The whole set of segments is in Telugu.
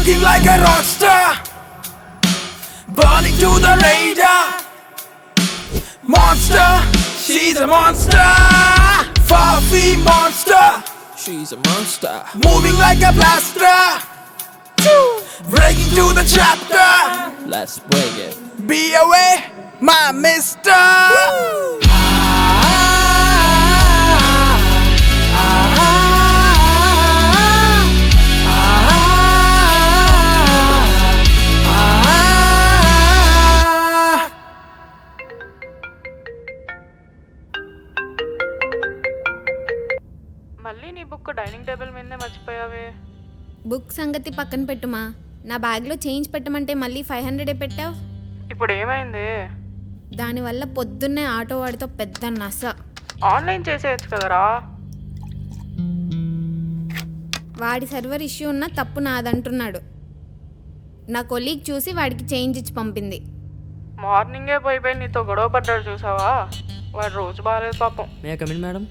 looking like a rockstar, burning to the radar. Monster, she's a monster. Fluffy monster, she's a monster. Moving like a blaster, breaking to the chapter. Let's break it. Be away, my mister. మళ్ళీ నీ బుక్ డైనింగ్ టేబుల్ మీదనే మర్చిపోయావే. బుక్ సంగతి పక్కన పెట్టుమా. నా బ్యాగ్లో చేంజ్ పెట్టమంటే మళ్ళీ 500 పెట్టావు. ఇప్పుడు ఏమైంది? దానివల్ల పొద్దున్నే ఆటో వాడితో పెద్ద నస. ఆన్లైన్ చేసేయచ్చు కదరా. వాడి సర్వర్ ఇష్యూ ఉన్న తప్పు నాదంటున్నాడు. నా కొలీగ్ చూసి వాడికి చేంజ్ ఇచ్చి పంపింది. మార్నింగే పోయి నీతో గొడవ పడ్డాడు చూసావా? వాడు రోజు బాగాలేదు పాపం. May come in madam.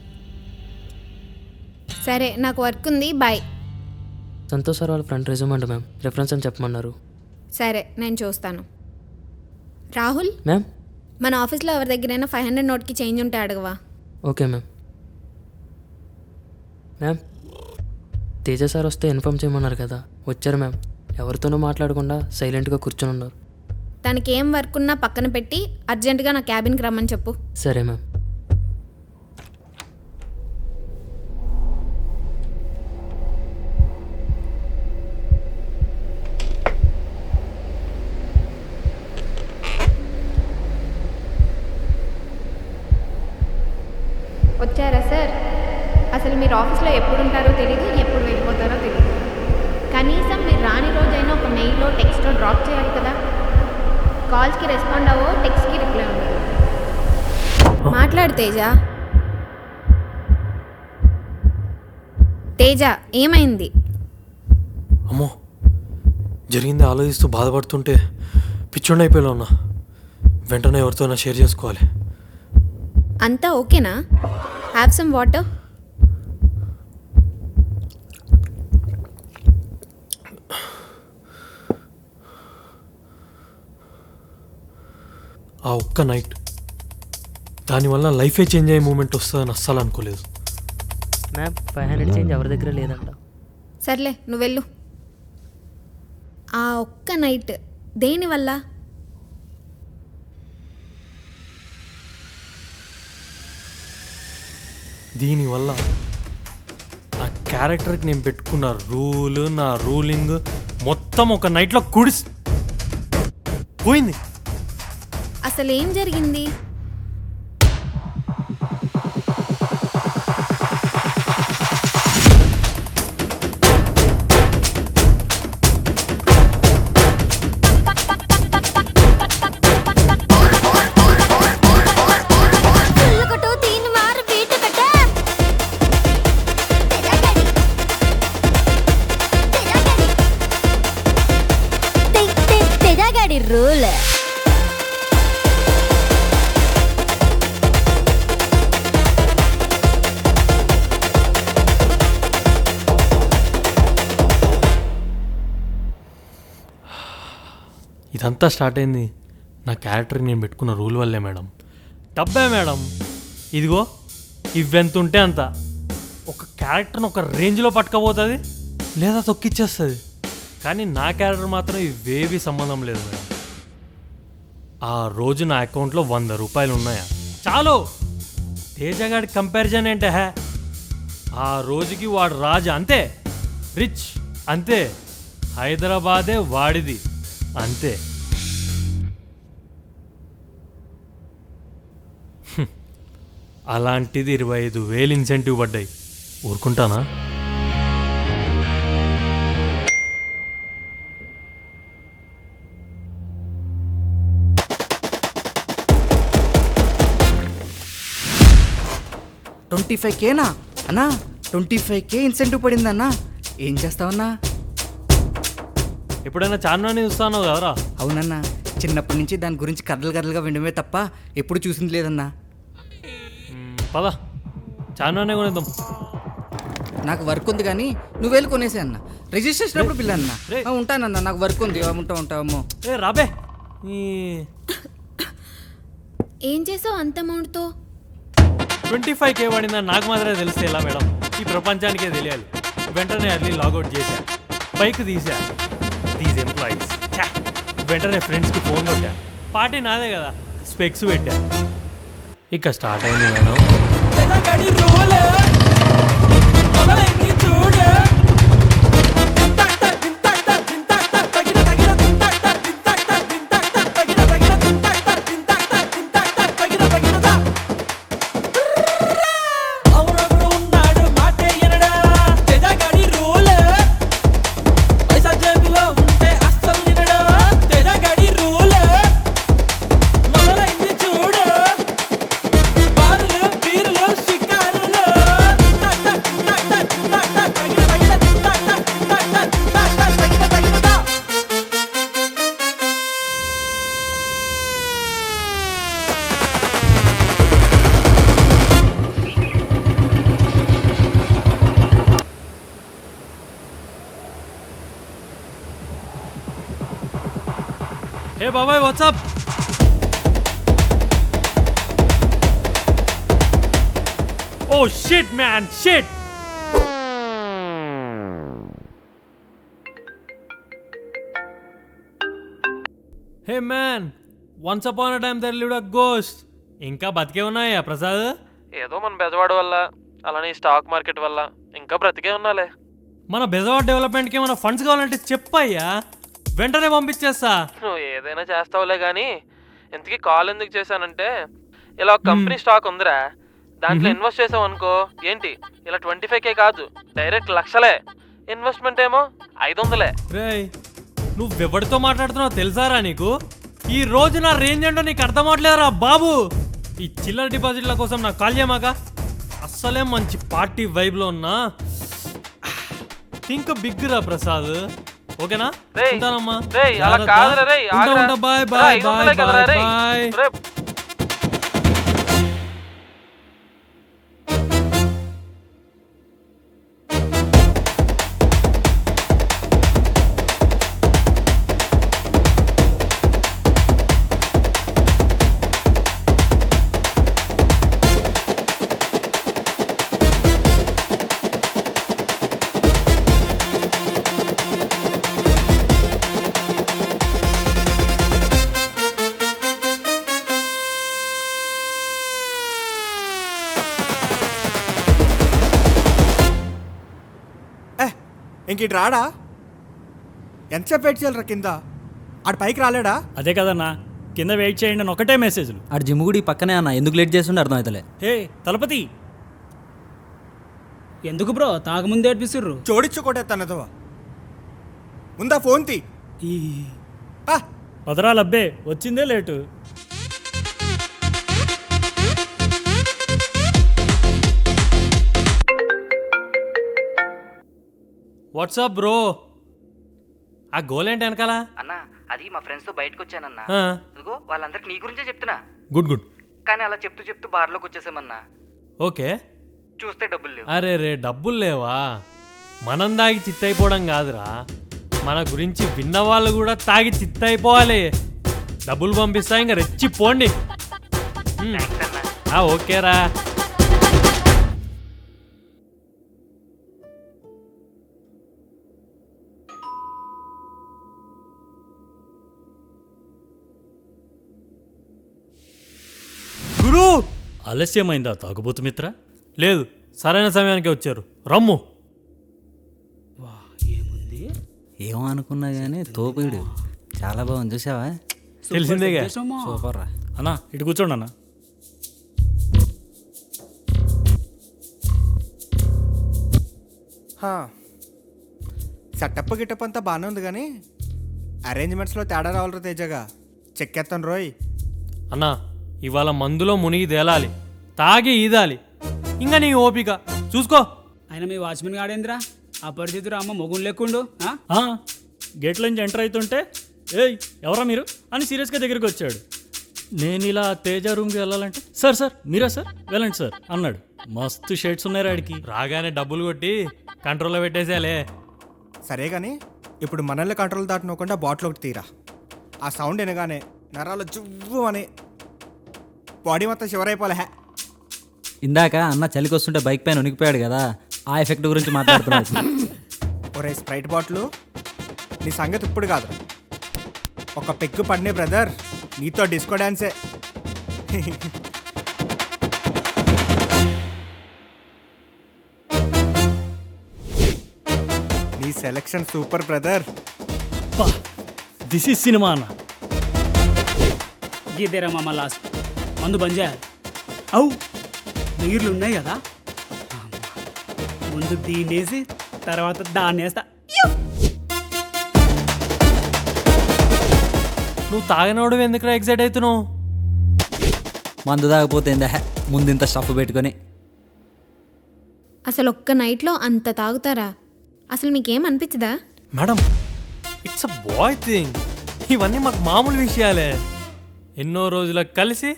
సరే నాకు వర్క్ ఉంది, బాయ్. సంతోష్ సార్ వాళ్ళ ఫ్రెండ్ రెజ్యూమ్ అంట మ్యామ్, రెఫరెన్స్ అని చెప్పమన్నారు. సరే నేను చూస్తాను. రాహుల్ మ్యామ్, మన ఆఫీస్లో ఎవరి దగ్గరైనా 500 నోట్కి చేంజ్ ఉంటే అడగవా? Okay ma'am. Ma'am, Teja sir వస్తే ఇన్ఫామ్ చేయమన్నారు కదా, వచ్చారు మ్యామ్. ఎవరితోనూ మాట్లాడకుండా సైలెంట్గా కూర్చొని ఉన్నారు. తనకి ఏం వర్క్ ఉన్నా పక్కన పెట్టి అర్జెంటుగా నా క్యాబిన్కి రమ్మని చెప్పు. సరే మ్యామ్. వచ్చారా సార్? అసలు మీరు ఆఫీస్లో ఎప్పుడు ఉంటారో తెలీదు, ఎప్పుడు వెళ్ళిపోతారో తెలీదు. కనీసం మీరు రాని రోజైనా ఒక మెయిల్లో టెక్స్ట్లో డ్రాప్ చేయాలి కదా. కాల్స్కి రెస్పాండ్ అవ్వో, టెక్స్ట్కి రిప్లై ఉండదు. మాట్లాడు తేజ. తేజ ఏమైంది? అమ్మో, జరిగింది ఆలోచిస్తూ బాధపడుతుంటే పిచ్చోండి అయిపోయేలా ఉన్నా. వెంటనే ఎవరితోనా షేర్ చేసుకోవాలి. అంతా ఓకేనా? Have some water. ఆ ఒక్క నైట్, దానివల్ల లైఫే చేంజ్ అయ్యే మూమెంట్ వస్తుందని అస్సలు అనుకోలేదు. మ్యామ్, 500 చేంజ్ ఎవరి దగ్గర లేదంట. సర్లే నువ్వు వెళ్ళు. ఆ ఒక్క నైట్ దేనివల్ల? దీనివల్ల నా క్యారెక్టర్కి నేను పెట్టుకున్న రూల్, నా రూలింగ్ మొత్తం ఒక నైట్లో పోయింది. అసలు ఏం జరిగింది? రూల్ ఇదంతా స్టార్ట్ అయింది నా క్యారెక్టర్కి నేను పెట్టుకున్న రూల్ వల్లే మేడం. డబ్బే మేడం. ఇదిగో ఇవెంత ఉంటే అంత. ఒక క్యారెక్టర్ని ఒక రేంజ్లో పట్టుకపోతుంది లేదా తొక్కిచ్చేస్తుంది. కానీ నా క్యారెక్టర్ మాత్రం ఇవేవి సంబంధం లేదు మేడం. ఆ రోజు నా అకౌంట్లో 100 రూపాయలు ఉన్నాయా చాలు. తేజగాడి కంపారిజన్ ఏంటే హే. ఆ రోజుకి వాడు రాజా అంతే, రిచ్ అంతే, హైదరాబాదే వాడిది అంతే. అలాంటిది 25,000 ఇన్సెంటివ్ పడ్డాయి. ఊరుకుంటానా? $25K అన్నా, 25K ఇన్సెంటివ్ పడిందన్నా. ఏం చేస్తావన్నా? ఎప్పుడైనా చార్మినార్ని చూస్తానో కదరా? అవునన్నా, చిన్నప్పటి నుంచి దాని గురించి కథలుగా వినడమే తప్ప ఎప్పుడు చూసింది లేదన్నా. పద చార్మినార్నే కొనేద్దాం. నాకు వర్క్ ఉంది కానీ నువ్వు వెళ్ళి కొనేసే అన్న. రిజిస్ట్రేషన్ అప్పుడు బిల్ అన్న రే. ఉంటానన్నా, నాకు వర్క్ ఉంది. ఉంటా అమ్మో. ఏ రాబే ఈ ఏం చేసావు అంత అమౌంట్తో? 25K పడిందని నాకు మాత్రమే తెలిస్తే ఎలా మేడం? ఈ ప్రపంచానికే తెలియాలి. వెంటనే అర్లీ లాగౌట్ చేశా, బైక్ తీసా, దీస్ ఎంప్లాయీస్. వెంటనే ఫ్రెండ్స్కి ఫోన్ కొట్టా, పార్టీ నాదే కదా, స్పెక్స్ పెట్టా. ఇక స్టార్ట్ అయింది మేడం. తెగగడి రోల్ మొదలైంది చూడు అవునప్పుడు ఉన్నాడు మాటే ఎనడా తెగగడి రోల్ పైసా జేబులో ఉంటే అస్సలు నినడా తెగగడి రోల్ మొదలైంది చూడు బారులు బీరులు షికారులు ఏ బాబాయ్ what's up? Oh shit man, shit. Hey man, once upon a time there lived a ghost. ఇంకా బతికే ఉన్నాయా ప్రసాద్? ఏదో మన బెజవాడ వల్ల, అలానే స్టాక్ మార్కెట్ వల్ల ఇంకా బ్రతికే ఉన్నాలే. మన బెజవాడ్ డెవలప్మెంట్కి ఏమైనా ఫండ్స్ కావాలంటే చెప్పయ్యా, వెంటనే పంపించేస్తా. నువ్వు ఏదైనా చేస్తావులే కానీ ఇంతకీ కాల్ ఎందుకు చేశానంటే, ఇలా ఒక కంపెనీ స్టాక్ ఉందిరా, దాంట్లో ఇన్వెస్ట్ చేసావు అనుకో, ఏంటి ఇలా 25K కాదు, డైరెక్ట్ లక్షలే. ఇన్వెస్ట్మెంట్ ఏమో 500. రేయ్, నువ్వెవడితో మాట్లాడుతున్నావు తెలుసారా నీకు? ఈ రోజు నా రేంజ్ ఏంటో నీకు అర్థం అవట్లేదురా బాబు. ఈ చిల్లర డిపాజిట్ల కోసం నాకు కాల్ చేయమాక. అస్సలే మంచి పార్టీ వైబ్లో ఉన్నా. థింక్ బిగ్ రా ప్రసాద్, ఓకేనా? రేయ్, ఉంటానమ్మా. రేయ్, అలా కాదురా రేయ్, ఆగురా. బాయ్ రా, బాయ్ 500 బాయ్ కదరా రేయ్. బాయ్. రే, ఇంక ఇటు రాడా? ఎంతసేపు వెయిట్ చేయాలరా కింద? ఆడు పైకి రాలేడా? అదే కదన్నా, కింద వెయిట్ చేయండి అని ఒకటే మెసేజ్లు. ఆడు జిమ్ గుడి పక్కనే అన్న, ఎందుకు లేట్ చేస్తుండే అర్థం అవుతలే. హే తలపతి, ఎందుకు బ్రో తాగముందు ఏడ్పిస్తుర్రు? చోడిచ్చు కొట్టేస్తానదవా. ముందా ఫోన్ తీ. వదరాలబ్బే, వచ్చిందే లేటు. WhatsApp bro? ఆ గోల్ ఏంటి వెనకాల? అన్న, అది మా ఫ్రెండ్స్తో బయటకు వచ్చానన్నా. ఆ, అదిగో వాళ్ళందరికి నీ గురించే చెప్తున్నా. Good good. కానీ అలా చెప్తూ బార్లోకి వచ్చేసామన్నా. ఓకే. చూస్తే డబ్బులు లేవు. అరే రే, డబ్బులు లేవా? మనం దాగి చిత్తైపోవడం కాదురా, మన గురించి విన్న వాళ్ళు కూడా తాగి చిత్తైపోవాలి. డబ్బులు పంపిస్తా, ఇంకా రెచ్చిపోండి. ఓకేరా. గురు, ఆలస్యమైందా తాగుబోతు మిత్ర? లేదు, సరైన సమయానికి వచ్చారు. రమ్ము. ఏమో అనుకున్నా కానీ తోపుడు చాలా బాగుంది, చూసావా? తెలిసిందేగా. సూపర్ రా. అన్నా ఇటు కూర్చోండి అన్న. సెటప్ గిటప్ అంతా బాగానే ఉంది కానీ అరేంజ్మెంట్స్లో తేడా రావాలరా తేజగా. చెక్కేస్తాను రోయ్. అన్నా, ఇవాళ మందులో మునిగి తేలాలి, తాగి ఈదాలి. ఇంకా నీ ఓపిక చూసుకో. ఆయన మీ వాచ్మెన్ గాడేంద్రా అపరిచితుడు అమ్మ మొగుడు లేకుండు. గేట్ల నుంచి ఎంటర్ అవుతుంటే, ఏయ్ ఎవరా మీరు అని సీరియస్గా దగ్గరికి వచ్చాడు. నేను ఇలా తేజ రూమ్కి వెళ్ళాలంటే, సార్ సార్ మీరా సార్, వెళ్ళండి సార్ అన్నాడు. మస్తు షేడ్స్ ఉన్నాయి రాడికి. రాగానే డబ్బులు కొట్టి కంట్రోల్లో పెట్టేసేలే. సరే కానీ ఇప్పుడు మనల్ని కంట్రోల్ దాటనకుండా బాటిల్ ఒకటి తీరా. ఆ సౌండ్ వినగానే నరాలు జువ్వు అని బాడీ మొత్తం షివరైపోలే. ఇందాక అన్న చలికి వస్తుంటే బైక్ పైన ఉనికిపోయాడు కదా, ఆ ఎఫెక్ట్ గురించి మాట్లాడుతున్నాడు. ఒరే స్ప్రైట్ బాటిల్, నీ సంగతి ఇప్పుడు కాదు, ఒక పెగ్గు పడినే బ్రదర్, నీతో డిస్కో డాన్సే. నీ selection super brother. This is cinema అన్న. గీదేరా మామ లాస్ట్ మందు బంద్ చేయాలి. అవు నీళ్ళు ఉన్నాయి కదా, ముందు దీన్నేసి తర్వాత దాన్ని వేస్తా. నువ్వు తాగినోడు ఎందుకు ఎగ్జైట్ అవుతున్నావు? మందు తాగపోతే ముందు ఇంత స్టఫ్ పెట్టుకొని. అసలు ఒక్క నైట్లో అంత తాగుతారా? అసలు మీకేం అనిపించదా? Madam, it's a boy thing. ఇవన్నీ మాకు మామూలు విషయాలే. ఎన్నో రోజులకు కలిసి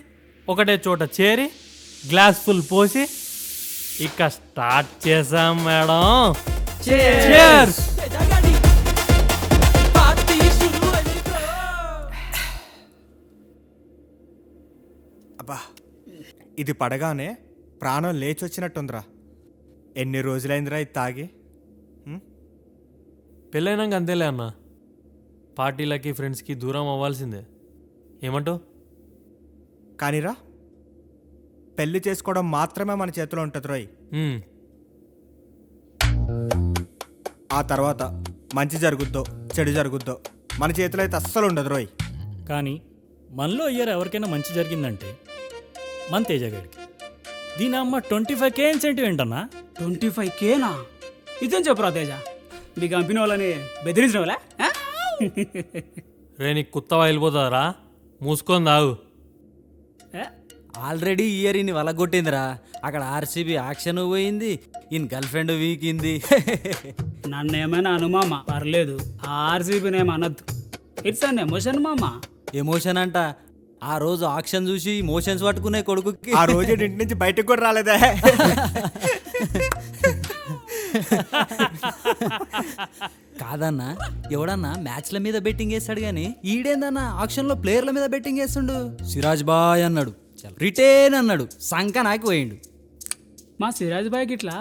ఒకటే చోట చేరి గ్లాస్ ఫుల్ పోసి ఇక స్టార్ట్ చేసాం మేడం. Cheers! అబ్బా, ఇది పడగానే ప్రాణం లేచొచ్చినట్టుందిరా. ఎన్ని రోజులైందిరా ఇది తాగి? పెళ్ళైనాక అంతేలే అన్న, పార్టీలకి ఫ్రెండ్స్కి దూరం అవ్వాల్సిందే. ఏమంటావు? కానీరా, పెళ్లి చేసుకోవడం మాత్రమే మన చేతిలో ఉంటుంది రోయ్. ఆ తర్వాత మంచి జరుగుద్దో చెడు జరుగుద్దో మన చేతిలో అయితే అస్సలు ఉండదు రోయ్. కానీ మనలో ఇయర్ ఎవరికైనా మంచి జరిగిందంటే మన తేజగాడికి. దీని అమ్మ 25K ఇన్సెంటివ్ ఏంటన్నా? 25Kనా? ఇదేం చెప్పురా తేజ, మీ కంపెనీ వాళ్ళని బెదిరించడం వల్ల రే నీకు కుత్తవా వెళ్ళిపోతుందిరా, మూసుకొని తాగు. ఆల్రెడీ ఇయర్ ఇన్ని వలగొట్టిందిరా. అక్కడ ఆర్సీబీ యాక్షన్ పోయింది, ఈయన గర్ల్ ఫ్రెండ్ వీకింది. నన్ను ఏమైనా అనుమామ పర్లేదు, ఆర్సీబీనేం అనద్దు. ఇట్స్ అన్ ఎమోషన్ మామ. ఎమోషన్ అంట. ఆ రోజు ఆక్షన్ చూసి మోషన్స్ పట్టుకునే కొడుకుకి ఆ రోజు ఇంటి నుంచి బయటకు కూడా రాలేదే. కాదన్నా, ఎవడన్నా మ్యాచ్ల మీద బెట్టింగ్ వేస్తాడు కానీ ఈడేందన్నా ఆక్షన్లో ప్లేయర్ల మీద బెట్టింగ్ వేస్తుండు. సిరాజ్ బాయ్ అన్నాడు, రిటైన్ అన్నాడు, సంక నాకు పోయిండు. మా సిరాజ్ బాయ్కి ఇట్లా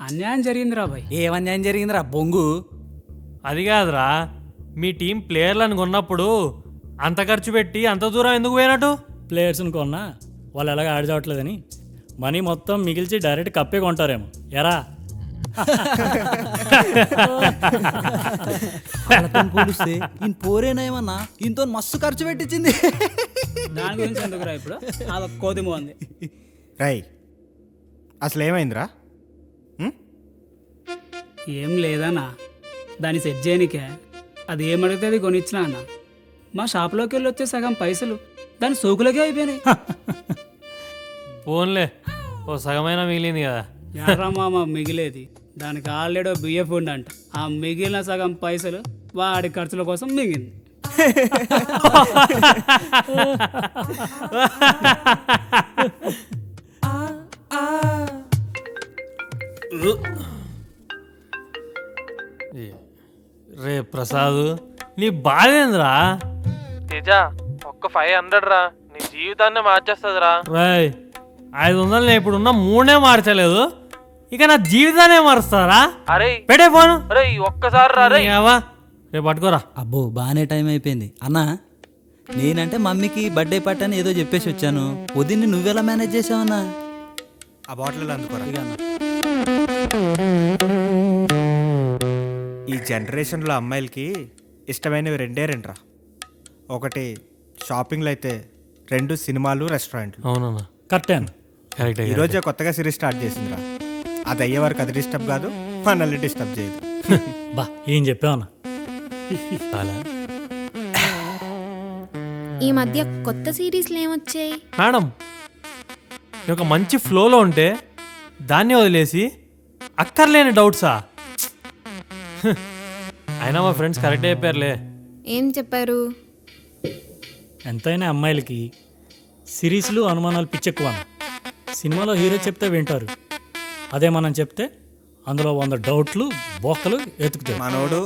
అన్యాయం జరిగిందిరా బాయ్. ఏమన్యాయం జరిగిందిరా బొంగు? అది కాదురా, మీ టీం ప్లేయర్లను కొన్నప్పుడు అంత ఖర్చు పెట్టి అంత దూరం ఎందుకు పోయినట్టు? ప్లేయర్స్ని కొన్నా వాళ్ళు ఎలాగ ఆడి చావట్లేదని మనీ మొత్తం మిగిల్చి డైరెక్ట్ కప్పే కొంటారేమో. ఎరా పోలిస్తే ఈయన పోరేనా ఏమన్నా ఇంతో మస్తు ఖర్చు పెట్టించింది. దాని గురించి ఎందుకురా ఇప్పుడు, అదొక కోతి బాగుంది. రై, అసలు ఏమైందిరా? ఏం లేదన్నా, దాన్ని సెట్ చేయనికే అది ఏమడిగితే అది కొనిచ్చినా అన్న. మా షాప్లోకి వెళ్ళి వచ్చే సగం పైసలు దాని సోకులకే అయిపోయినాయి. ఫోన్లే, ఓ సగమైనా మిగిలింది కదా. ఎర్రా మామ మిగిలేది, దానికి ఆల్రెడీ బియ్యపు ఉండంట. ఆ మిగిలిన సగం పైసలు వాడి ఖర్చుల కోసం మిగిలింది. రే ప్రసాద్, నీ బాధేంద్రా? తేజ, ఒక్క 500 రా, నీ జీవితాన్ని మార్చేస్తుందిరా. రాయ్, 500 నేను ఇప్పుడున్న 3 మార్చలేదు, ఇక నా జీవితాన్ని మారుస్తారా? అరే పెట్టే ఫోను. అరే ఒక్కసారి రా. రే రేపు పట్టుకోరా. అబ్బో బాగానే టైం అయిపోయింది అన్నా. నేనంటే మమ్మీకి బర్త్డే పార్టీ అని ఏదో చెప్పేసి వచ్చాను. వదిన్ని నువ్వెలా మేనేజ్ చేసావన్నా? ఆ బాటిల్ అందుకోరా. ఈ జనరేషన్లో అమ్మాయిలకి ఇష్టమైనవి రెండే రెండురా. ఒకటి షాపింగ్లు అయితే, 2 సినిమాలు రెస్టారెంట్లు. అవునన్నా, కరెక్టే అన్న. కరెక్ట్. ఈరోజే కొత్తగా సిరీస్ స్టార్ట్ చేసిందిరా. అది అయ్యే వరకు అది డిస్టర్బ్ కాదు, మనల్ని డిస్టర్బ్ చేయదు. బా ఏం చెప్పావన్నా? ఈ మధ్య కొత్త సిరీస్లు ఏమొచ్చాయి మేడం? ఒక మంచి ఫ్లోలో ఉంటే దాన్ని వదిలేసి అక్కర్లేని డౌట్సా? అయినా మా ఫ్రెండ్స్ కరెక్టే చెప్పారులే. ఏం చెప్పారు? ఎంతైనా అమ్మాయిలకి సిరీస్లు అనుమానాలు పిచ్చెక్కువ. సినిమాలో హీరో చెప్తే వింటారు, అదే మనం చెప్తే అందులో 100 డౌట్లు బొక్కలు ఎతుకుతాయి. మనోడు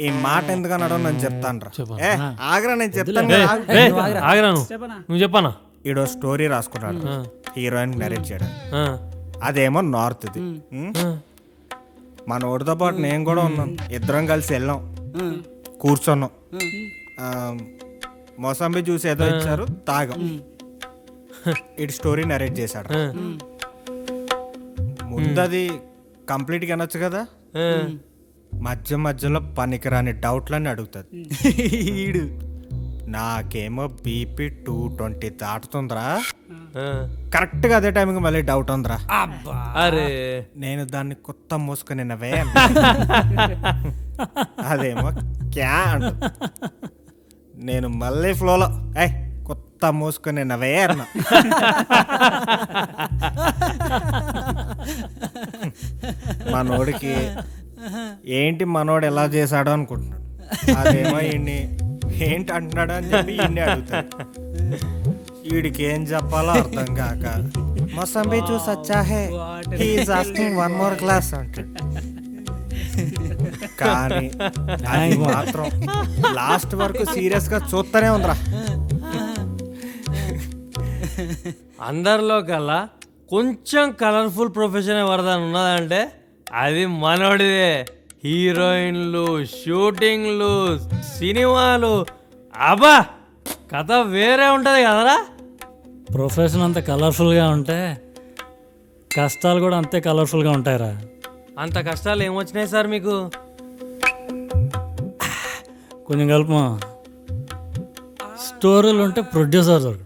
ఈ మాట ఎందుకు అన్నాడో నేను చెప్తాను రా. ఆగరా, నేను చెప్తాను వద్దులే. కదా, ఆగు. ఆగరా నువ్వు చెప్పానా. ఈడో స్టోరీ రాసుకున్నాడు హీరోయిన్ నరేట్ చేయడం. అదేమో నార్త్ది. మన ఓడితో పాటు నేను కూడా ఉన్నాను. ఇద్దరం కలిసి వెళ్ళాం, కూర్చున్నాం, మోసంబి జ్యూస్ ఏదో ఇచ్చారు, తాగాం. ఇటు స్టోరీ నరేట్ చేశాడు. ముందది కంప్లీట్గా అనొచ్చు కదా, మధ్య మధ్యలో పనికిరాని డౌట్లన్నీ అడుగుతుంది. ఈడు నాకేమో బీపీ 220 దాటుతుందిరా. కరెక్ట్గా అదే టైంకి మళ్ళీ డౌట్ ఉందిరా. అరే నేను దాన్ని కొత్త మూసుకొని నవే అదేమో క్యా అంటు. నేను మళ్ళీ ఫ్లోలో కొత్త మూసుకొని నవే అన్నా. మనోడికి ఏంటి మనోడు ఎలా చేశాడో అనుకుంటున్నాడు. అదేమో ఈయన్ని ఏంటి అంటున్నాడు అని చెప్పి ఈయన్ని అడుగుతాడు. వీడికి ఏం చెప్పాలో అర్థం కాక మోసంబి చూసి వచ్చాహే he is asking 1 more class అంటాడు. కానీ అది మాత్రం లాస్ట్ వరకు సీరియస్ గా చూస్తూనే ఉందిరా. అందరిలో కల్లా కొంచెం కలర్ఫుల్ ప్రొఫెషన్ ఎవరిదని ఉన్నదంటే అది మనోడిదే. హీరోయిన్లు, షూటింగ్లు, సినిమాలు, అబ్బా కథ వేరే ఉంటుంది కదరా. ప్రొఫెషన్ అంత కలర్ఫుల్గా ఉంటే కష్టాలు కూడా అంతే కలర్ఫుల్గా ఉంటాయిరా. అంత కష్టాలు ఏమొచ్చినాయి సార్ మీకు? కొంచెం కలుపు. స్టోరీలు ఉంటే ప్రొడ్యూసర్ దొరకడు,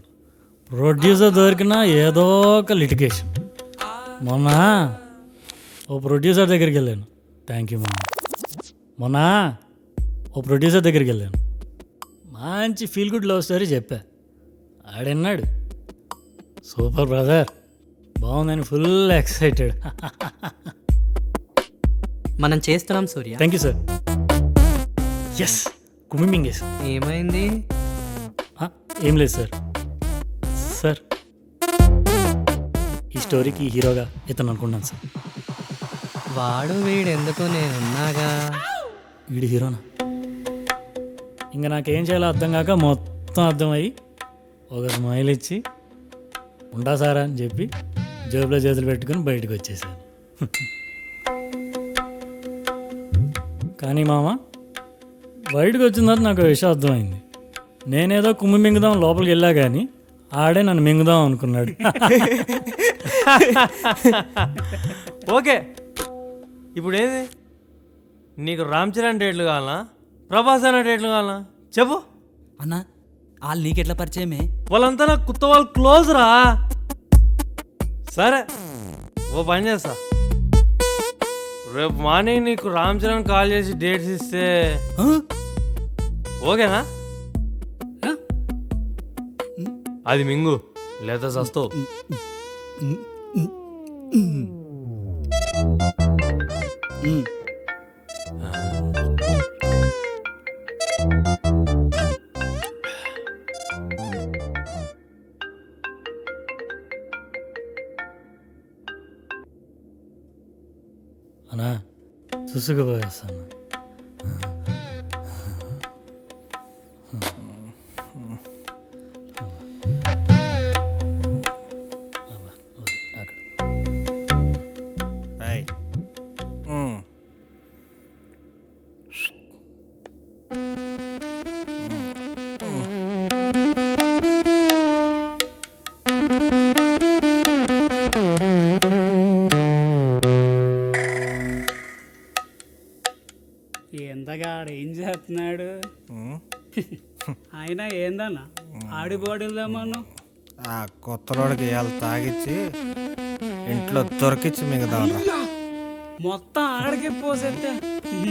ప్రొడ్యూసర్ దొరికినా ఏదో ఒక లిటిగేషన్. మొన్న ఓ ప్రొడ్యూసర్ దగ్గరికి వెళ్ళాను. థ్యాంక్ యూ మొన్న ఓ ప్రొడ్యూసర్ దగ్గరికి వెళ్ళాను. మంచి ఫీల్ గుడ్ లవ్ స్టోరీ చెప్పా. ఆడన్నాడు సూపర్ బ్రదర్, బాగుందని ఫుల్ ఎక్సైటెడ్. మనం చేస్తున్నాం Surya. Thank you sir. Yes కుమింగేస్. ఏమైంది? ఏం లేదు సార్. సార్ ఈ స్టోరీకి హీరోగా ఇతను అనుకున్నాను సార్. వాడు వీడు ఎందుకు, నేనున్నాగా. వీడి హీరోనా? ఇంకా నాకేం చేయాలో అర్థం కాక మొత్తం అర్థమయ్యి ఒక స్మైల్ ఇచ్చి ఉంటా సారా అని చెప్పి జేబులో చేతులు పెట్టుకుని బయటకు వచ్చేసాను. కానీ మామ బయటకు వచ్చిన తర్వాత నాకు విషయం అర్థమైంది. నేనేదో కుమ్మి మింగుదాం లోపలికి వెళ్ళా కానీ ఆడే నన్ను మింగుదాం అనుకున్నాడు. ఓకే, ఇప్పుడు ఏది నీకు రామ్ చరణ్ డేట్లు కావాలా, ప్రభాస్ అన్న డేట్లు కావాలా చెప్పు. అన్నా వాళ్ళు నీకెట్లా పరిచయమే? వాళ్ళంతా నాకు కొత్త వాళ్ళు క్లోజ్ రా. సరే ఓ పని చేస్తా, రేపు మార్నింగ్ నీకు రామ్ చరణ్ కాల్ చేసి డేట్స్ ఇస్తే ఓకేనా? అది మింగు లేదా చస్తావు. అన్నా చూసుకుపోయేస్తాను. ఎంతగా ఏం చేస్తున్నాడు ఆయన? ఏందన్నా ఆడి బాడీలేమన్నా ఆ కొత్త రోడ్కి ఇవాళ తాగిచ్చి ఇంట్లో దొరికిచ్చి మిగతాం. మొత్తం ఆడికి పోసేస్తే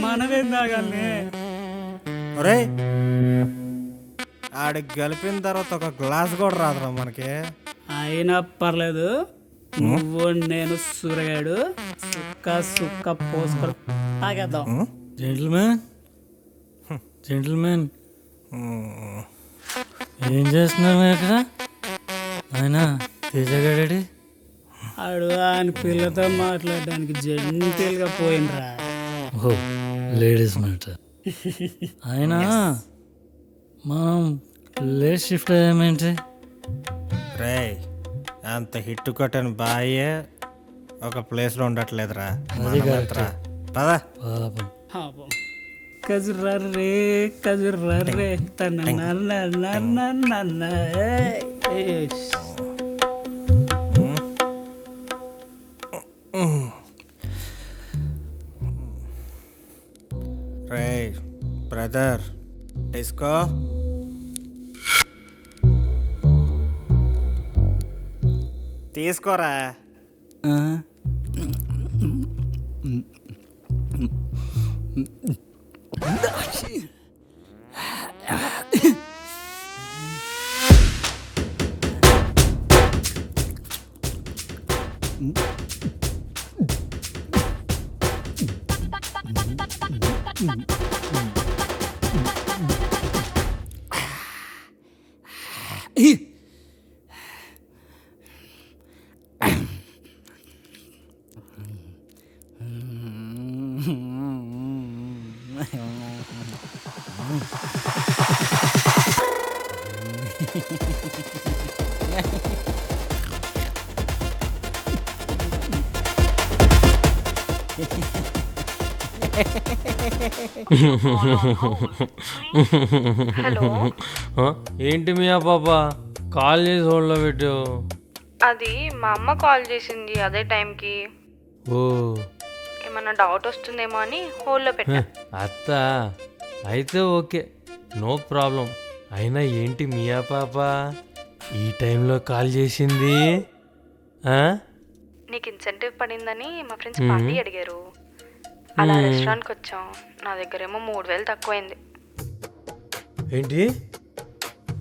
మనమేం తాగాలి? ఒరే ఆడికి కలిపిన తర్వాత ఒక గ్లాస్ కూడా రాదురా మనకి. అయినా పర్లేదు, నువ్వు నేను సూరగాడు సుక్క సుక్క పోసుకొని తాగేద్దాం. జెంటిల్మెన్ ఏం చేస్తున్నారు ఇక్కడ? ఆయన తేజగాడి ఆడు ఆయన పిల్లతో మాట్లాడడానికి జెంటిల్గా పోయినరా. ఓ లేడీస్ మ్యాటర్. అయినా మనం లేట్ షిఫ్ట్ అయ్యామేంటి? రే అంత హిట్ కొట్టని బాయే ఒక ప్లేస్లో ఉండట్లేదురా. మనమంతరా. పద. పాపం. కజుర్రే కజుర్రే తన రే బ్రదర్ డిస్కో. తీసుకోరా. హలో, ఏంటి మీ పాప కాల్ చేసి హోల్డ్లో పెట్టు? అది మా అమ్మ కాల్ చేసింది అదే టైంకి. ఓ ఏమన్నా డౌట్ వస్తుందేమో అని హోల్డ్లో పెట్టా. అత్త అయితే ఓకే, నో ప్రాబ్లం. అయినా ఏంటి మియా పాప ఈ టైంలో కాల్ చేసింది? నీకు ఇన్సెంటివ్ పడిందని మా ఫ్రెండ్స్ పార్టీ అడిగారు. అలా రెస్టారెంట్కి వచ్చాం. నా దగ్గరేమో 3000 తక్కువైంది. ఏంటి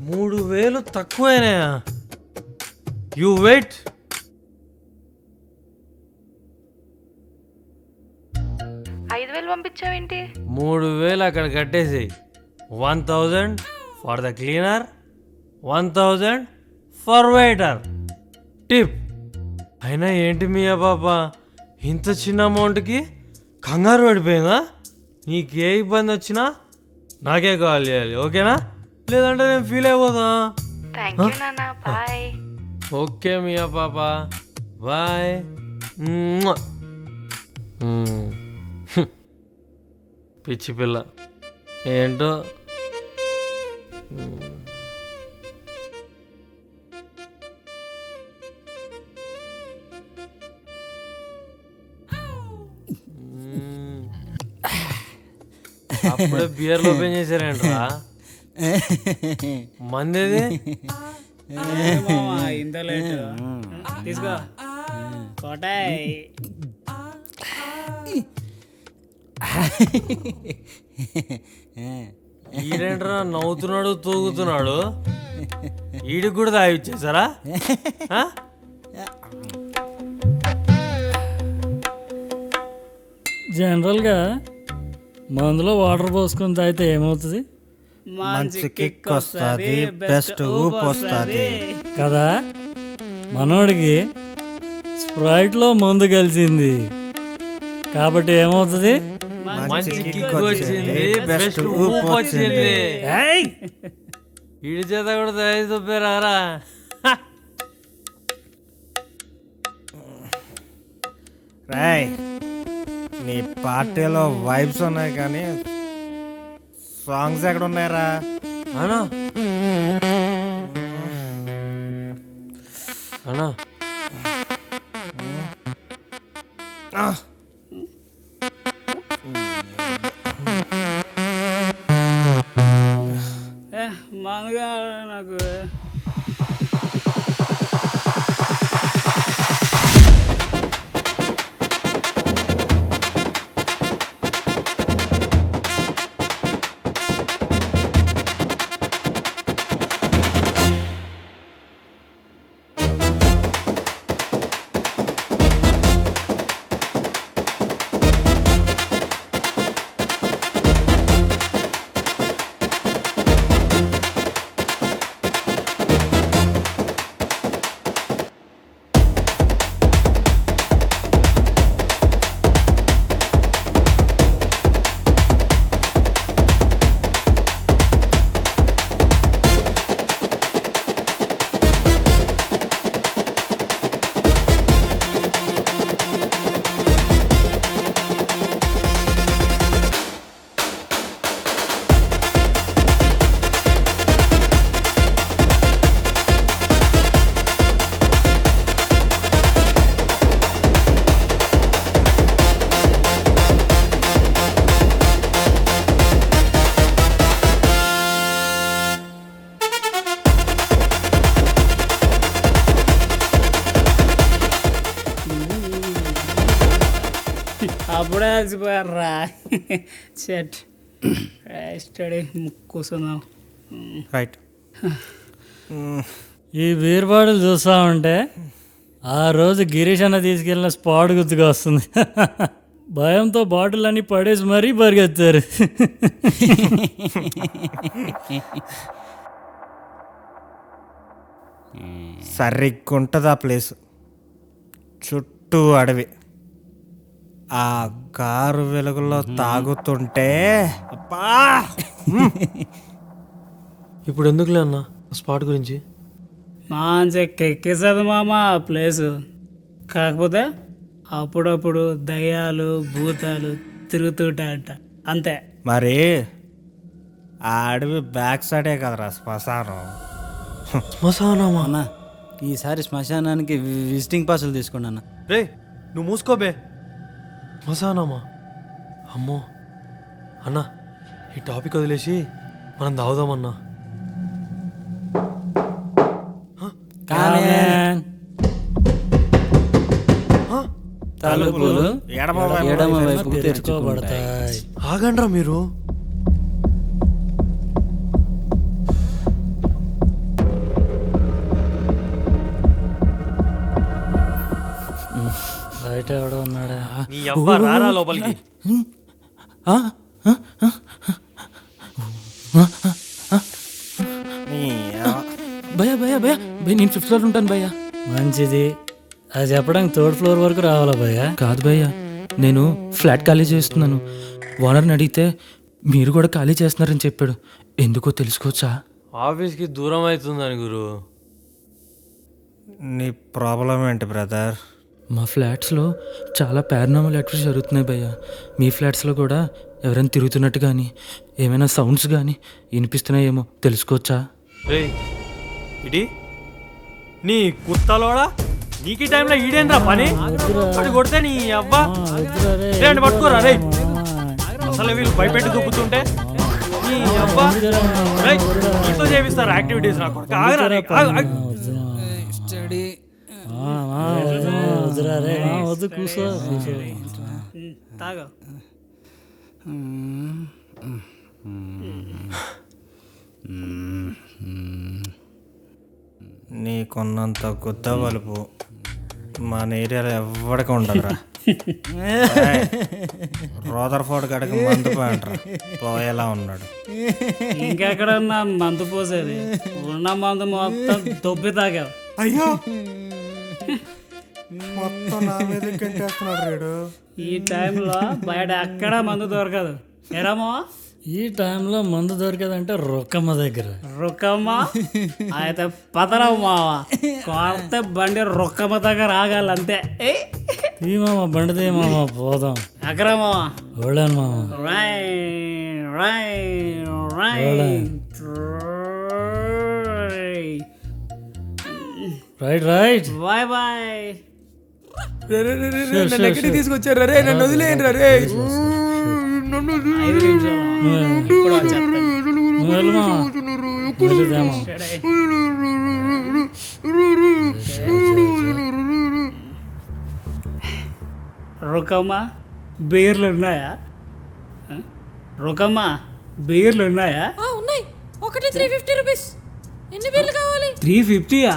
3000 తక్కువైనాయా? You wait. పంపించావేంటి? 3000 అక్కడ కట్టేసేయి. 1000 for the cleaner, 1000 for waiter tip. అయినా ఏంటి మియా పాప ఇంత చిన్న అమౌంట్కి కంగారు పడిపోయిందా? నీకే ఇబ్బంది వచ్చినా నాకే కాల్ చేయాలి, ఓకేనా? లేదంటే నేను ఫీల్ అయిపోతా. థ్యాంక్ యూ నాన్న, బాయ్. ఓకే మియా పాప, బాయ్. పిచ్చి పిల్ల ఏంటో. అప్పుడే బియర్లు ఓపెన్ చేశారేంట్రా? మందేది ఇంత లేట్ తీసుకో కోటాయ్. ఈడేంట్రా నవ్వుతున్నాడు తూగుతున్నాడు? ఈడికి కూడా తాగిచ్చేసారా? జనరల్గా మందులో వాటర్ పోసుకొని తాగితే ఏమవుతుంది? మంచి కిక్ వస్తుంది, బెస్ట్ ఊపు వస్తుంది కదా. మనోడికి స్ప్రైట్లో మందు కలిసింది కాబట్టి ఏమవుతుంది? మంచి కిక్ వచ్చింది, బెస్ట్ ఊపు వచ్చింది. ఈడి చేత కూడా తాగి తొప్పారా? రాయ్ నీ పార్టీలో వైబ్స్ ఉన్నాయి కానీ సాంగ్స్ ఎక్కడ ఉన్నాయరా? అన్నా అన్నా మామూలుగా నాకు అలసిపోయారా చెట్ స్టడీ కూర్చుందాం. రైట్. ఈ బీర్ బాటిల్ చూస్తా ఉంటే ఆ రోజు గిరీష్ అన్న తీసుకెళ్ళిన స్పాట్ గుర్తుగా వస్తుంది. భయంతో బాటిల్ అన్ని పడేసి మరీ పరిగెత్తారు. సరిగ్గుంటుంది ఆ ప్లేస్, చుట్టూ అడవి. ఆ కారు వెలుగులో తాగుతుంటే అబ్బా! ఇప్పుడు ఎందుకులే అన్న స్పాట్ గురించి. మంచి ఎక్కేసేది మామ ఆ ప్లేసు. కాకపోతే అప్పుడప్పుడు దయ్యాలు భూతాలు తిరుగుతుంటాయంట అంతే. మరి ఆ అడవి బ్యాక్ సైడే కదరా శ్మశానం. శ్మశానమా? అన్న ఈసారి శ్మశానానికి విజిటింగ్ పాసులు తీసుకోండి అన్న. రే నువ్వు మూసుకోబే. శ్మశానమా? అమ్మో అన్న, ఈ టాపిక్ వదిలేసి మనం తాగుదామన్నా. తలుపులు ఎడమ వైపు తెరుచుకోబడతాయి. ఆగండ్రా మీరు. బయట ఎవడో ఉన్నాడా? నీ అబ్బా రారా లోపలికి. భయ్యా భయ్యా భయ్యా భయ్య నేను 5th ఫ్లోర్ ఉంటాను భయ్యా. మంచిది, అది చెప్పడానికి 3rd ఫ్లోర్ వరకు రావాలా భయ్యా? కాదు భయ్యా, నేను ఫ్లాట్ ఖాళీ చేస్తున్నాను. ఓనర్ని అడిగితే మీరు కూడా ఖాళీ చేస్తున్నారని చెప్పాడు. ఎందుకో తెలుసుకోవచ్చా? ఆఫీస్కి దూరం అవుతుందని గురు. నీ ప్రాబ్లం ఏంటి బ్రదర్? మా ఫ్లాట్స్లో చాలా పారానార్మల్ యాక్టివిటీస్ జరుగుతున్నాయి భయ్యా. మీ ఫ్లాట్స్లో కూడా ఎవరైనా తిరుగుతున్నట్టు కానీ ఏమైనా సౌండ్స్ కానీ వినిపిస్తున్నాయేమో తెలుసుకోవచ్చా? రే ఇటీ నీ కుత్తలోడా, నీకు ఈ టైంలో ఈడేంద్రా పని? అది కొడితే నీ అబ్బా రేండి పట్టుకోరా. రే అసలు వీళ్ళు భయపెట్టి దుబ్బుతుంటే నీ అబ్బా నీతో చేపిస్తారు యాక్టివిటీస్. నాకు వద్దు కూర్చో. తాగా నీకున్నంత గుద్ద బలుపు మన ఏరియాలో ఎవరికి ఉండదురా. రోదర్ఫోర్డ్ గడికి మందు పోయంటారా, పోయేలా ఉన్నాడు. ఇంకెక్కడన్నా మందు పోసేది? ఉన్న మందు మొత్తం దొబ్బి తాగావు. అయ్యో మొత్తం నా మీద కంటేస్తున్నాడు రేడు. ఈ టైంలో బయట ఎక్కడ మందు దొరకదు. ఎరామో ఈ టైంలో మందు దొరికేదంటే రొక్కమ్మ దగ్గర. రొక్కమ్మ అయితే పతరమ్మావా కొడితే బండి రొక్కమ్మ దగ్గర ఆగాలంతే. ఈ మామ బండిదే మామ పోదాం. ఎక్కడమ్మా ఓడాను మామ. Right right. Bye bye. నన్ను ఎక్కడికి తీసుకొచ్చారు రే? నన్ను వదిలేయండి రే. 5 నిమిషాలు ఇప్పుడు వచ్చేస్తాను. రొక్కమ్మ బీర్లు ఉన్నాయా? రొక్కమ్మ బీర్లు ఉన్నాయా? ఉన్నాయి. ఒకటి 350 రూపీస్. ఎన్ని బీర్లు కావాలి? 350యా?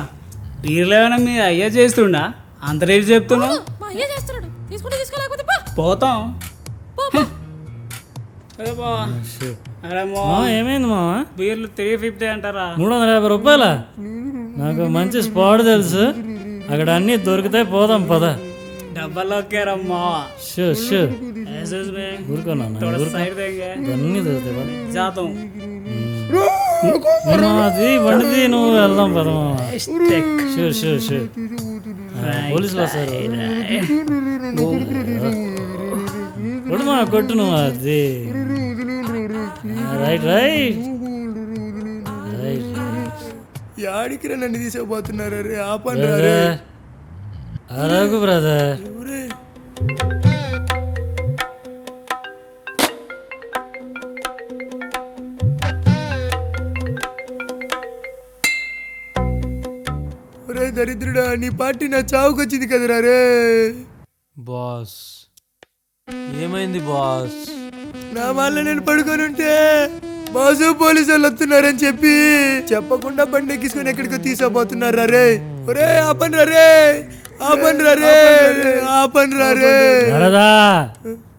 బీర్లు ఏమైనా మీ అయ్యా చేస్తుండా? అంత రేపు చెప్తున్నావు? మా అయ్య చేస్తున్నాడు. తీసుకుంటే తీసుకోలేకపోతే పోతాం. ఏమైంది మామ? బీర్లు 350 అంటారా? 350 రూపాయలా? నాకు మంచి స్పాట్ తెలుసు, అక్కడ అన్నీ దొరుకుతాయి, పోదాం పద. డబ్బల్లోకేరమ్మా. ఊరుకోనా అన్నీ దొరుకుతాయి. జాతం అది బండిది, నువ్వు వెళ్దాం పద. షూర్ పోలీసులు వస్తారు. కొడుమా కొట్టు నువ్వు. అది రైట్ రైట్ రైట్. యాడికి నన్ను తీసుకోబోతున్నారు రే? ఆపండి అరకు బ్రదర్. రే దరిద్రుడా, నీ పార్టీ నా చావుకొచ్చింది కదరా రే. బాస్ ఏమైంది బాస్? నా వల్ల నేను పడుకొని ఉంటే బాసు పోలీసు వాళ్ళు వస్తున్నారని చెప్పి చెప్పకుండా బండి ఎక్కించుకొని ఎక్కడికో తీసుకుపోతున్నారు రే. ఒరే ఆపండి రే, ఆపండి రే, ఆపండి రే. వరదా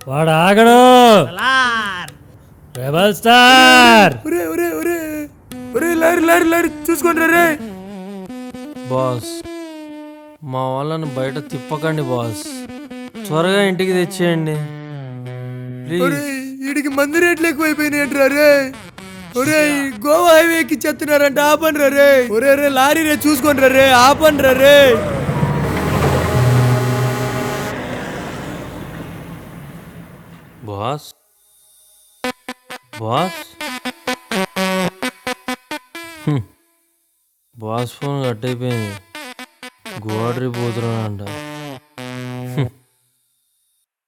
వాడు ఆగడు. Rebel star. ఒరే ఒరే ఒరే ఒరే లారీ లారీ లారీ చూసుకోండి రే. బాస్ మా వాళ్ళని బయట తిప్పకండి బాస్, త్వరగా ఇంటికి తెచ్చేయండి ఒరే ప్లీజ్. వీడికి మందు రేట్లు ఎక్కువైపోయినాయి అంటారా రే. ఒరే గోవా హైవే ఎక్కిచ్చేస్తున్నారంట, ఆపండి రే. ఒరే రే లారీ రే చూసుకోండి రే, ఆపండి రే. Boss boss boss phone cut అయిపోయింది, గోవా ట్రిప్ పోతున్నానంట.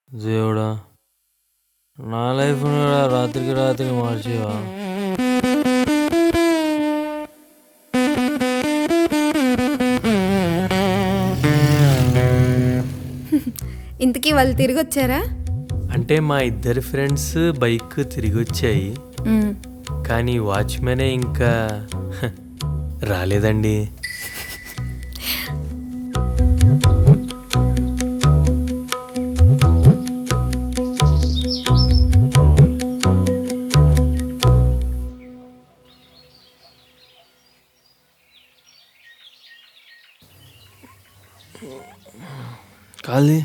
దేవుడా నా లైఫ్ కూడా రాత్రికి రాత్రికి మార్చేవా? ఇంతకీ వాళ్ళు తిరిగి వచ్చారా? అంటే మా ఇద్దరి ఫ్రెండ్స్ బైక్ తిరిగి వచ్చాయి, కానీ వాచ్మెనే ఇంకా రాలేదండి. కాదు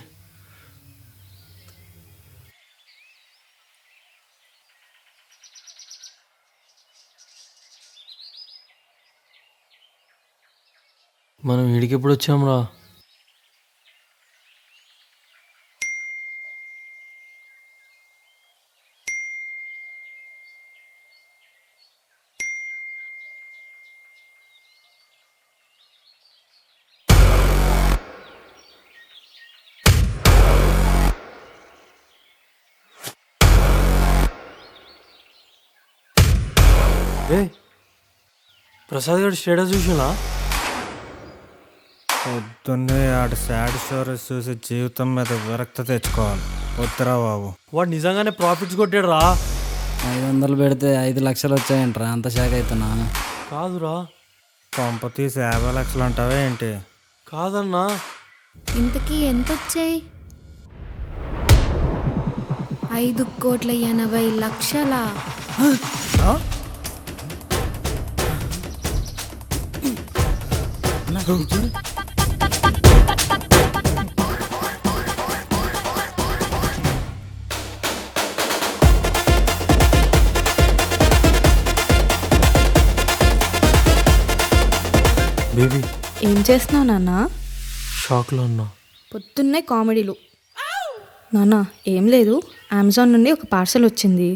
మనం వీడికి ఎప్పుడు వచ్చాంరా? ఏ ప్రసాద్ గారు స్టేటస్ చూసినా? పొద్దున్నే ఆడు సాడ్ స్టోరీస్ చూసి జీవితం మీద విరక్తి తెచ్చుకోవాలి. వద్దురా బాబు. వాడు నిజంగానే ప్రాఫిట్స్ కొట్టాడు రా. 500 పెడితే 5 లక్షలు వచ్చాయంట్రా, అంత షాక్ అవుతున్నా. కాదురా, కొంప తీసి 50 లక్షలు అంటావే ఏంటి? కాదన్నా. ఇంతకీ ఎంత వచ్చాయి? 5,80,00,000. బేబీ ఏం చేస్తున్నావు నాన్న? షాక్లో ఉన్నా. పొద్దున్నే కామెడీలు. నాన్న ఏం లేదు, అమెజాన్ నుండి ఒక పార్సల్ వచ్చింది,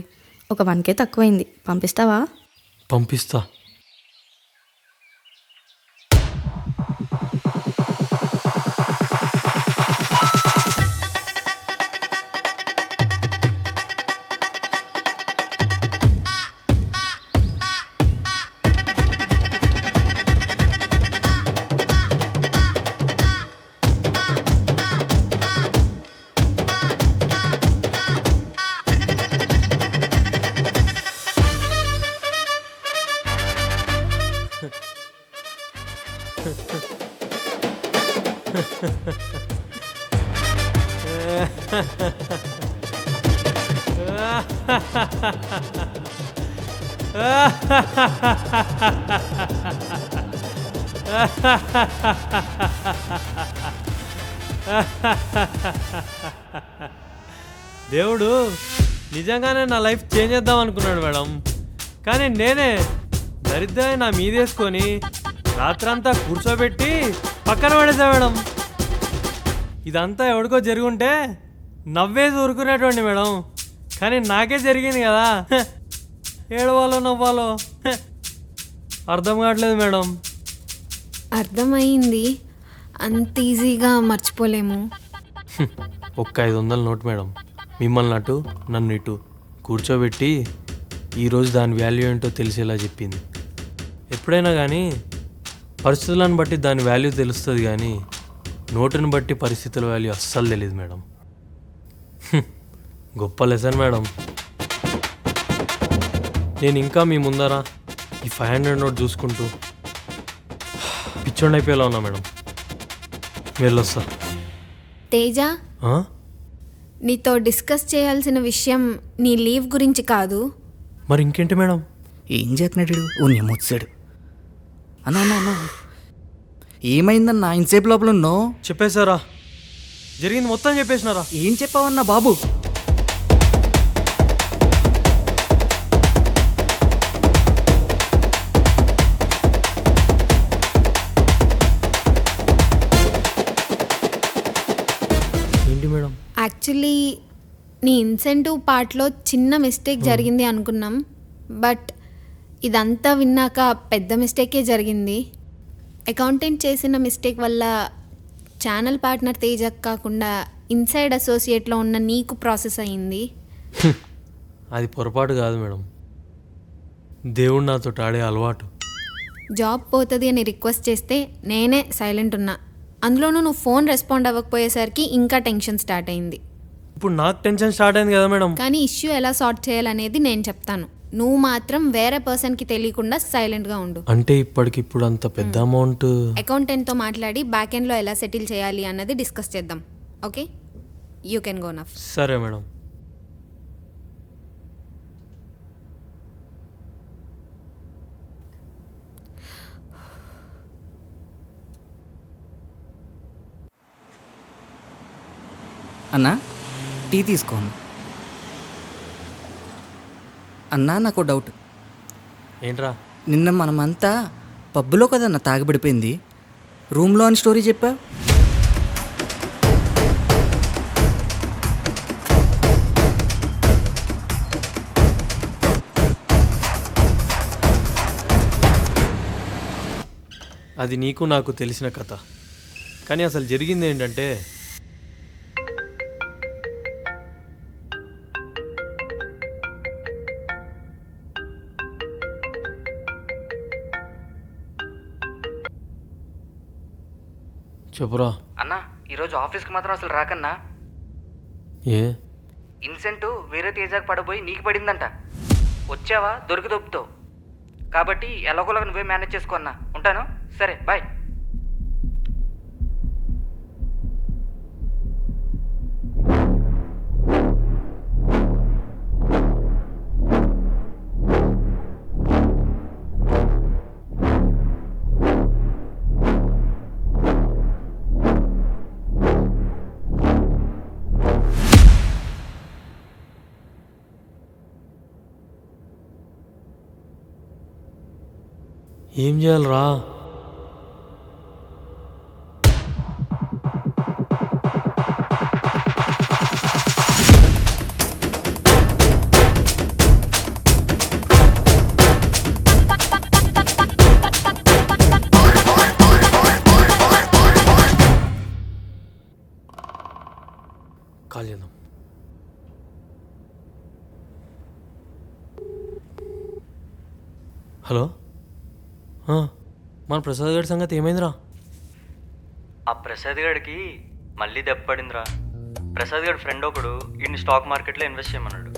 ఒక 1K తక్కువైంది, పంపిస్తావా? పంపిస్తా. దేవుడు నిజంగానే నా లైఫ్ చేంజ్ చేద్దాం అనుకున్నాడు మేడం, కానీ నేనే దరిద్రాన్ని నా మీదేసుకొని రాత్రంతా కూర్చోబెట్టి పక్కన పడేసా మేడం. ఇదంతా ఎవడికో జరుగుంటే నవ్వేసి ఊరుకునేటువంటి మేడం, కానీ నాకే జరిగింది కదా. ఏడవాలో నవ్వాలో అర్థం కావట్లేదు మేడం. అర్థమైంది, అంత ఈజీగా మర్చిపోలేము. ఒక్క 500 నోట్ మేడం, మిమ్మల్ని అటు నన్ను ఇటు కూర్చోబెట్టి ఈరోజు దాని వాల్యూ ఏంటో తెలిసేలా చెప్పింది. ఎప్పుడైనా కానీ పరిస్థితులను బట్టి దాని వాల్యూ తెలుస్తుంది, కానీ నోటుని బట్టి పరిస్థితుల వాల్యూ అస్సలు తెలియదు మేడం. గొప్ప లెసన్ మేడం. నేను ఇంకా మీ ముందర ఈ 500 నోట్ చూసుకుంటూ పిచ్చోండి అయిపోయేలా ఉన్నా మేడం. వెళ్ళొస్తా. తేజ, ఆ? నీతో డిస్కస్ చేయాల్సిన విషయం నీ లీవ్ గురించి కాదు. మరి ఇంకేంటి మేడం? ఏం చేస్తున్నాడు ఓ నెమ్మొచ్చాడు. అన్నా అన్నా అన్నా ఏమైందన్నా ఇంతసేపు లోపల ఉన్నావు? చెప్పేశారా? జరిగింది మొత్తం చెప్పేసినారా? ఏం చెప్పావన్నా బాబు? ఏంటి మేడం? యాక్చువల్లీ నీ ఇన్సెంటివ్ పార్ట్లో చిన్న మిస్టేక్ జరిగింది అనుకున్నాం, బట్ ఇదంతా విన్నాక పెద్ద మిస్టేకే జరిగింది. అకౌంటెంట్ చేసిన మిస్టేక్ వల్ల ఛానల్ పార్ట్నర్ తేజక్ కాకుండా ఇన్సైడ్ అసోసియేట్లో ఉన్న నీకు ప్రాసెస్ అయ్యింది. అది పొరపాటు కాదు మేడం, దేవుడు నాతో ఆడే అలవాటు. జాబ్ పోతుంది అని రిక్వెస్ట్ చేస్తే నేనే సైలెంట్ ఉన్నా. అందులోనూ నువ్వు ఫోన్ రెస్పాండ్ అవ్వకపోయేసరికి ఇంకా టెన్షన్ స్టార్ట్ అయింది. ఇప్పుడు నాకు టెన్షన్ స్టార్ట్ అయింది కదా మేడం. కానీ ఇష్యూ ఎలా సార్ట్ చేయాలనేది నేను చెప్తాను. నువ్వు మాత్రం వేరే పర్సన్కి తెలియకుండా సైలెంట్గా ఉండు. అంటే ఇప్పటికిప్పుడు అంత పెద్ద అమౌంట్ అకౌంటెంట్తో మాట్లాడి బ్యాక్ ఎండ్లో ఎలా సెటిల్ చేయాలి అన్నది డిస్కస్ చేద్దాం. Okay, you can go enough. సరే మేడం. అన్నా టీ తీసుకోండి. అన్నా నాకు డౌట్. ఏంట్రా? నిన్న మనమంతా పబ్బులో కదన్నా తాగబడిపోయింది, రూమ్లో అని స్టోరీ చెప్పా. అది నీకు నాకు తెలిసిన కథ, కానీ అసలు జరిగింది ఏంటంటే చెప్పురా. అన్నా ఈరోజు ఆఫీస్కి మాత్రం అసలు రాకన్నా. ఏ? ఇన్సెంటివ్ వేరే తేజాకి పడబోయి నీకు పడిందంట. వచ్చావా దొరికి దొప్పుతావు, కాబట్టి ఎలాగోలాగా నువ్వే మేనేజ్ చేసుకో అన్నా. ఉంటాను, సరే బాయ్. ఏం చేయాలరా? కాల్ చేద్దాం. హలో, మన ప్రసాద్ గారి సంగతి ఏమైందిరా? ఆ ప్రసాద్ గారికి మళ్ళీ దెబ్బ పడిందిరా. ప్రసాద్ గారి ఫ్రెండ్ ఒకడు వీడిని స్టాక్ మార్కెట్లో ఇన్వెస్ట్ చేయమన్నాడు.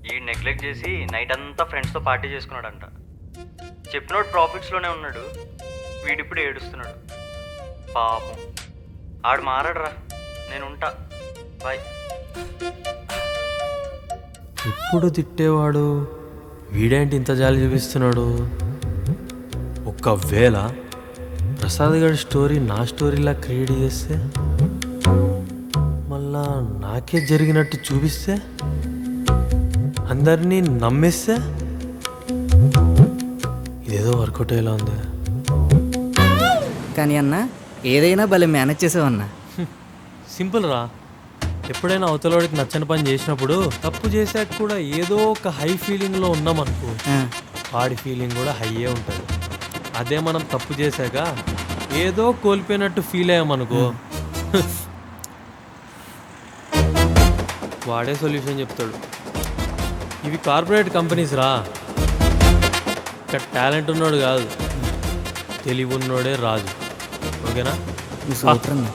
ఈ నెగ్లెక్ట్ చేసి నైట్ అంతా ఫ్రెండ్స్తో పార్టీ చేసుకున్నాడంట. చెప్పినోడు ప్రాఫిట్స్లోనే ఉన్నాడు, వీడిప్పుడు ఏడుస్తున్నాడు. పాపం ఆడు మారాడురా. నేను ఉంటా, బాయ్. ఇప్పుడు తిట్టేవాడు వీడేంటి ఇంత జాలి చూపిస్తున్నాడు? ఒకవేళ ప్రసాద్ గారి స్టోరీ నా స్టోరీలా క్రియేట్ చేస్తే, మళ్ళా నాకే జరిగినట్టు చూపిస్తే, అందరినీ నమ్మేస్తే, ఇదేదో వర్కౌట్ అయ్యేలా ఉంది. కానీ అన్న ఏదైనా భలే మేనేజ్ చేసావన్నా. సింపుల్ రా. ఎప్పుడైనా అవతలవాడికి నచ్చని పని చేసినప్పుడు తప్పు చేశాక కూడా ఏదో ఒక హై ఫీలింగ్లో ఉన్నామనుకో, వాడి ఫీలింగ్ కూడా హైయే ఉంటుంది. అదే మనం తప్పు చేశాక ఏదో కోల్పోయినట్టు ఫీల్ అయ్యామనుకో, వాడే సొల్యూషన్ చెప్తాడు. ఇవి కార్పొరేట్ కంపెనీస్ రా. ఇక్కడ టాలెంట్ ఉన్నాడు కాదు, తెలివి ఉన్నోడే రాజు. ఓకేనా? సూపర్ అన్న.